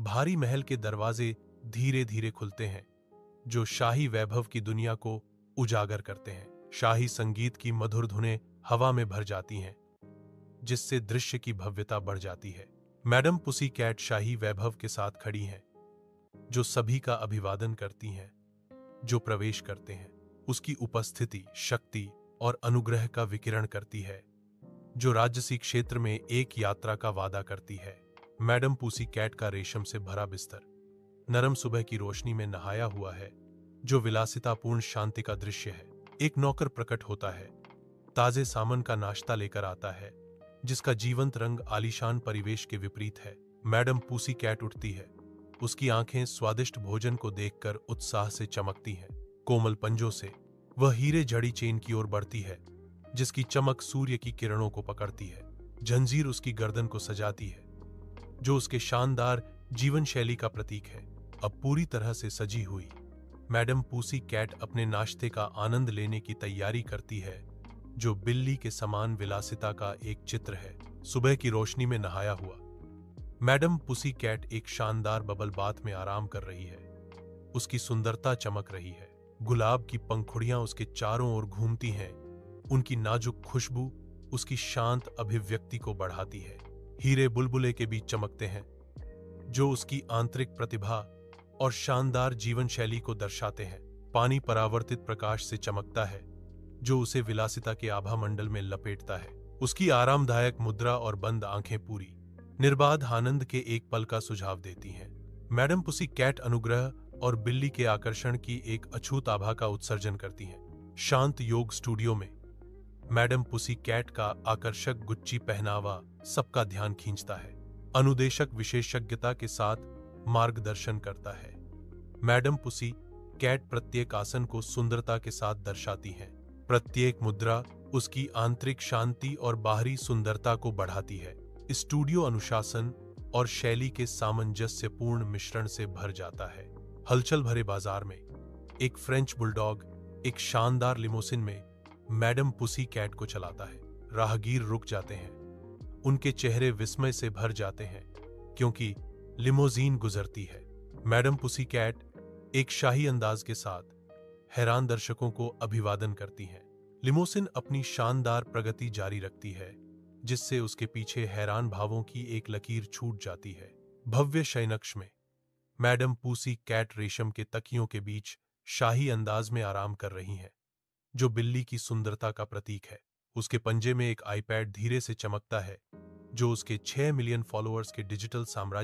भारी महल के दरवाजे धीरे धीरे खुलते हैं, जो शाही वैभव की दुनिया को उजागर करते हैं। शाही संगीत की मधुर धुनें हवा में भर जाती हैं, जिससे दृश्य की भव्यता बढ़ जाती है। मैडम पुसी कैट शाही वैभव के साथ खड़ी हैं, जो सभी का अभिवादन करती हैं। जो प्रवेश करते हैं, उसकी उपस्थिति शक्ति और अनुग्रह का विकिरण करती है, जो राजसी क्षेत्र में एक यात्रा का वादा करती है। मैडम पुसी कैट का रेशम से भरा बिस्तर नरम सुबह की रोशनी में नहाया हुआ है, जो विलासितापूर्ण शांति का दृश्य है। एक नौकर प्रकट होता है, ताजे सामान का नाश्ता लेकर आता है, जिसका जीवंत रंग आलीशान परिवेश के विपरीत है। मैडम पुसी कैट उठती है, उसकी आंखें स्वादिष्ट भोजन को देखकर उत्साह से चमकती हैं। कोमल पंजों से वह हीरे जड़ी चेन की ओर बढ़ती है, जिसकी चमक सूर्य की किरणों को पकड़ती है। जंजीर उसकी गर्दन को सजाती है, जो उसके शानदार जीवन शैली का प्रतीक है। अब पूरी तरह से सजी हुई मैडम पुसी कैट अपने नाश्ते का आनंद लेने की तैयारी करती है, जो बिल्ली के समान विलासिता का एक चित्र है। सुबह की रोशनी में नहाया हुआ मैडम पुसी कैट एक शानदार बबल बाथ में आराम कर रही है। उसकी सुंदरता चमक रही है। गुलाब की पंखुड़ियां उसके चारों ओर घूमती हैं। उनकी नाजुक खुशबू उसकी शांत अभिव्यक्ति को बढ़ाती है। हीरे बुलबुले के बीच चमकते हैं, जो उसकी आंतरिक प्रतिभा और शानदार जीवन शैली को दर्शाते हैं। पानी परावर्तित प्रकाश से चमकता है, जो उसे विलासिता के आभा मंडल में लपेटता है। उसकी आरामदायक मुद्रा और बंद आंखें पूरी निर्बाध आनंद के एक पल का सुझाव देती हैं। मैडम पुसी कैट अनुग्रह और बिल्ली के आकर्षण की एक अछूत आभा का उत्सर्जन करती हैं। शांत योग स्टूडियो में मैडम पुसी कैट का आकर्षक गुच्ची पहनावा सबका ध्यान खींचता है। अनुदेशक विशेषज्ञता के साथ मार्गदर्शन करता है। मैडम पुसी कैट प्रत्येक आसन को सुंदरता के साथ दर्शाती हैं। प्रत्येक मुद्रा उसकी आंतरिक शांति और बाहरी सुंदरता को बढ़ाती है। स्टूडियो अनुशासन और शैली के सामंजस्यपूर्ण मिश्रण से भर जाता है। हलचल भरे बाजार में एक फ्रेंच बुलडॉग एक शानदार लिमोसिन में मैडम पुसी कैट को चलाता है। राहगीर रुक जाते हैं, उनके चेहरे विस्मय से भर जाते हैं, क्योंकि लिमोजीन गुजरती है। मैडम पुसी कैट एक शाही अंदाज के साथ हैरान दर्शकों को अभिवादन करती हैं। लिमोसिन अपनी शानदार प्रगति जारी रखती है, जिससे उसके पीछे हैरान भावों की एक लकीर छूट जाती है। भव्य शयनकक्ष में मैडम पुसी कैट रेशम के तकियों के बीच शाही अंदाज में आराम कर रही हैं, जो बिल्ली की सुंदरता का प्रतीक है। उसके पंजे में एक आईपैड धीरे से चमकता है, जो उसके 6 मिलियन फॉलोअर्स के डिजिटल साम्राज्य